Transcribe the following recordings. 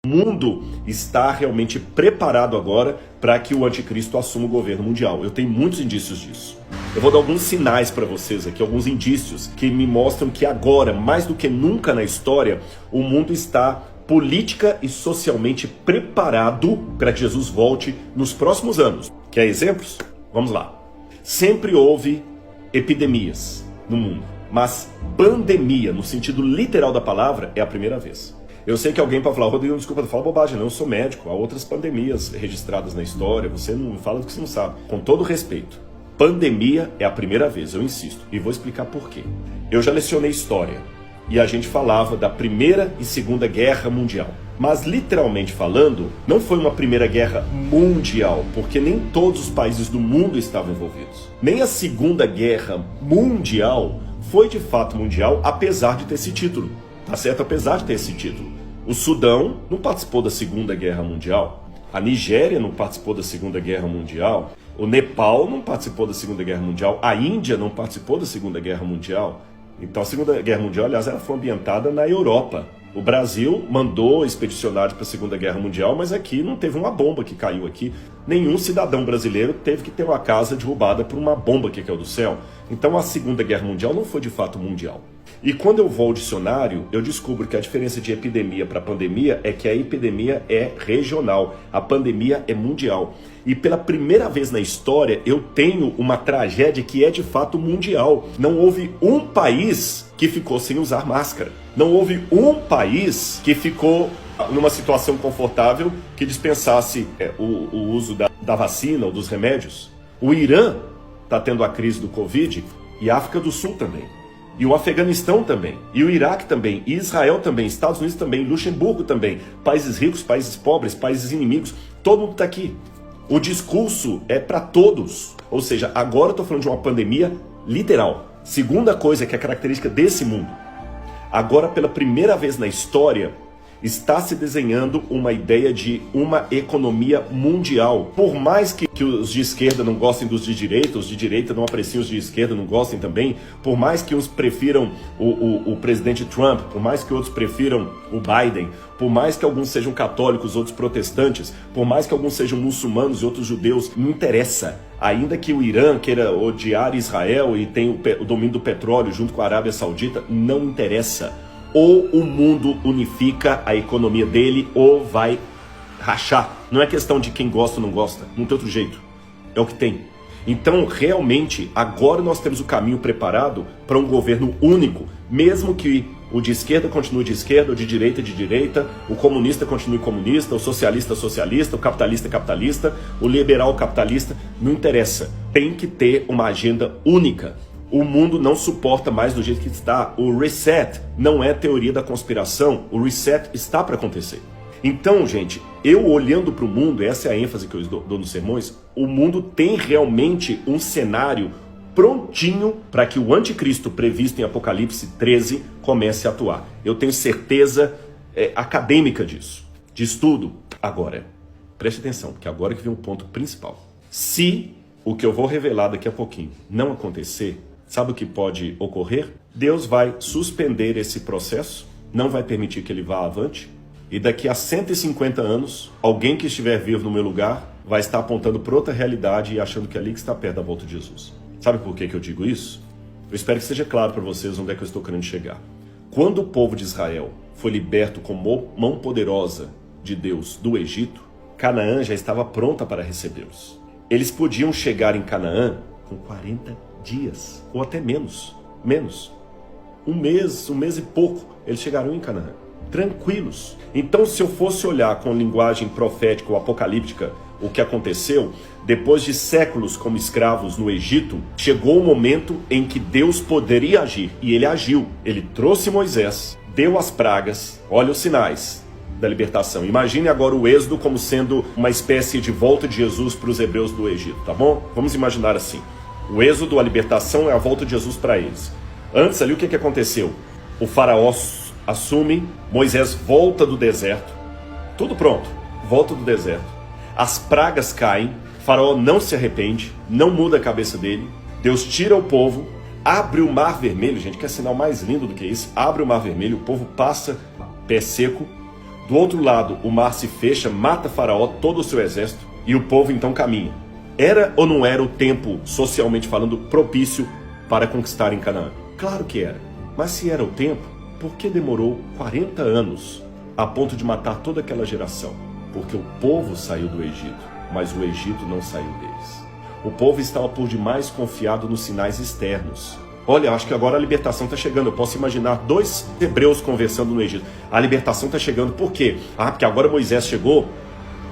O mundo está realmente preparado agora para que o anticristo assuma o governo mundial. Eu tenho muitos indícios disso. Eu vou dar alguns sinais para vocês aqui, alguns indícios que me mostram que agora, mais do que nunca na história, o mundo está política e socialmente preparado para que Jesus volte nos próximos anos. Quer exemplos? Vamos lá. Sempre houve epidemias no mundo, mas pandemia, no sentido literal da palavra, é a primeira vez. Eu sei que alguém pode falar, Rodrigo, desculpa, não fala bobagem, não, eu sou médico, há outras pandemias registradas na história, você não fala do que você não sabe. Com todo respeito, pandemia é a primeira vez, eu insisto, e vou explicar por quê. Eu já lecionei história, e a gente falava da Primeira e Segunda Guerra Mundial. Mas, literalmente falando, não foi uma Primeira Guerra Mundial, porque nem todos os países do mundo estavam envolvidos. Nem a Segunda Guerra Mundial foi de fato mundial, apesar de ter esse título. Tá certo? Apesar de ter esse título. O Sudão não participou da Segunda Guerra Mundial. A Nigéria não participou da Segunda Guerra Mundial. O Nepal não participou da Segunda Guerra Mundial. A Índia não participou da Segunda Guerra Mundial. Então a Segunda Guerra Mundial, aliás, ela foi ambientada na Europa. O Brasil mandou expedicionários para a Segunda Guerra Mundial, mas aqui não teve uma bomba que caiu aqui. Nenhum cidadão brasileiro teve que ter uma casa derrubada por uma bomba que caiu do céu. Então a Segunda Guerra Mundial não foi de fato mundial. E quando eu vou ao dicionário, eu descubro que a diferença de epidemia para pandemia é que a epidemia é regional, a pandemia é mundial. E pela primeira vez na história, eu tenho uma tragédia que é de fato mundial. Não houve um país que ficou sem usar máscara. Não houve um país que ficou numa situação confortável que dispensasse o uso da vacina ou dos remédios. O Irã está tendo a crise do Covid e a África do Sul também. E o Afeganistão também, e o Iraque também, e Israel também, Estados Unidos também, Luxemburgo também, países ricos, países pobres, países inimigos, todo mundo está aqui. O discurso é para todos, ou seja, agora eu estou falando de uma pandemia literal. Segunda coisa que é característica desse mundo, agora pela primeira vez na história, está se desenhando uma ideia de uma economia mundial. Por mais que os de esquerda não gostem dos de direita, os de direita não apreciem os de esquerda, não gostem também, por mais que uns prefiram o presidente Trump, por mais que outros prefiram o Biden, por mais que alguns sejam católicos, outros protestantes, por mais que alguns sejam muçulmanos e outros judeus, não interessa. Ainda que o Irã queira odiar Israel e tenha o domínio do petróleo junto com a Arábia Saudita, não interessa. Ou o mundo unifica a economia dele ou vai rachar. Não é questão de quem gosta ou não gosta, não tem outro jeito. É o que tem. Então, realmente, agora nós temos o caminho preparado para um governo único, mesmo que o de esquerda continue de esquerda, o de direita, o comunista continue comunista, o socialista socialista, o capitalista capitalista, o liberal capitalista, não interessa. Tem que ter uma agenda única. O mundo não suporta mais do jeito que está. O reset não é teoria da conspiração. O reset está para acontecer. Então, gente, eu olhando para o mundo, essa é a ênfase que eu dou nos sermões, o mundo tem realmente um cenário prontinho para que o anticristo previsto em Apocalipse 13 comece a atuar. Eu tenho certeza acadêmica disso, de estudo. Agora, preste atenção, porque agora que vem um ponto principal. Se o que eu vou revelar daqui a pouquinho não acontecer, sabe o que pode ocorrer? Deus vai suspender esse processo, não vai permitir que ele vá avante, e daqui a 150 anos, alguém que estiver vivo no meu lugar vai estar apontando para outra realidade e achando que é ali que está perto da volta de Jesus. Sabe por que eu digo isso? Eu espero que seja claro para vocês onde é que eu estou querendo chegar. Quando o povo de Israel foi liberto com mão poderosa de Deus do Egito, Canaã já estava pronta para recebê-los. Eles podiam chegar em Canaã com 40 dias, ou até menos. Um mês e pouco, eles chegaram em Canaã, tranquilos. Então, se eu fosse olhar com linguagem profética ou apocalíptica o que aconteceu, depois de séculos como escravos no Egito, chegou o momento em que Deus poderia agir, e ele agiu. Ele trouxe Moisés, deu as pragas, olha os sinais da libertação. Imagine agora o êxodo como sendo uma espécie de volta de Jesus para os hebreus do Egito, tá bom? Vamos imaginar assim. O êxodo, a libertação, é a volta de Jesus para eles. Antes ali, o que aconteceu? O faraó assume, Moisés volta do deserto, tudo pronto, volta do deserto. As pragas caem, faraó não se arrepende, não muda a cabeça dele, Deus tira o povo, abre o mar vermelho, gente, que é sinal mais lindo do que isso, abre o mar vermelho, o povo passa pé seco, Do outro lado, o mar se fecha, mata Faraó, todo o seu exército, e o povo então caminha. Era ou não era o tempo, socialmente falando, propício para conquistar em Canaã? Claro que era. Mas se era o tempo, por que demorou 40 anos a ponto de matar toda aquela geração? Porque o povo saiu do Egito, mas o Egito não saiu deles. O povo estava por demais confiado nos sinais externos. Olha, acho que agora a libertação está chegando. Eu posso imaginar 2 hebreus conversando no Egito. A libertação está chegando. Por quê? Porque agora Moisés chegou.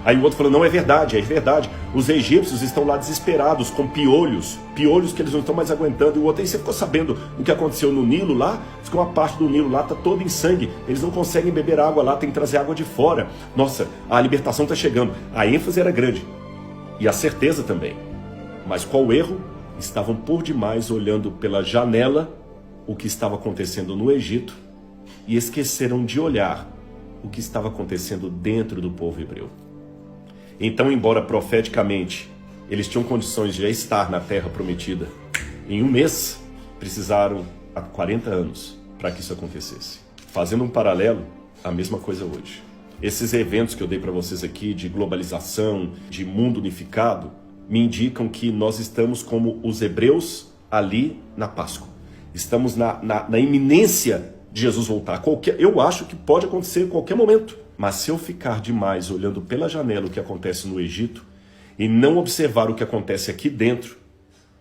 Aí o outro falou, não, é verdade, é verdade. Os egípcios estão lá desesperados, com piolhos que eles não estão mais aguentando. E o outro, aí você ficou sabendo o que aconteceu no Nilo lá? Diz que uma parte do Nilo lá está toda em sangue. Eles não conseguem beber água lá, tem que trazer água de fora. Nossa, a libertação está chegando. A ênfase era grande. E a certeza também. Mas qual o erro? Estavam por demais olhando pela janela o que estava acontecendo no Egito e esqueceram de olhar o que estava acontecendo dentro do povo hebreu. Então, embora profeticamente eles tinham condições de já estar na terra prometida, em um mês precisaram há 40 anos para que isso acontecesse. Fazendo um paralelo, a mesma coisa hoje. Esses eventos que eu dei para vocês aqui de globalização, de mundo unificado, me indicam que nós estamos como os hebreus ali na Páscoa. Estamos na iminência de Jesus voltar. Eu acho que pode acontecer em qualquer momento. Mas se eu ficar demais olhando pela janela o que acontece no Egito e não observar o que acontece aqui dentro,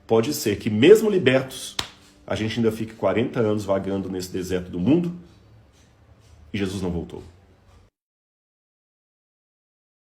pode ser que mesmo libertos, a gente ainda fique 40 anos vagando nesse deserto do mundo e Jesus não voltou.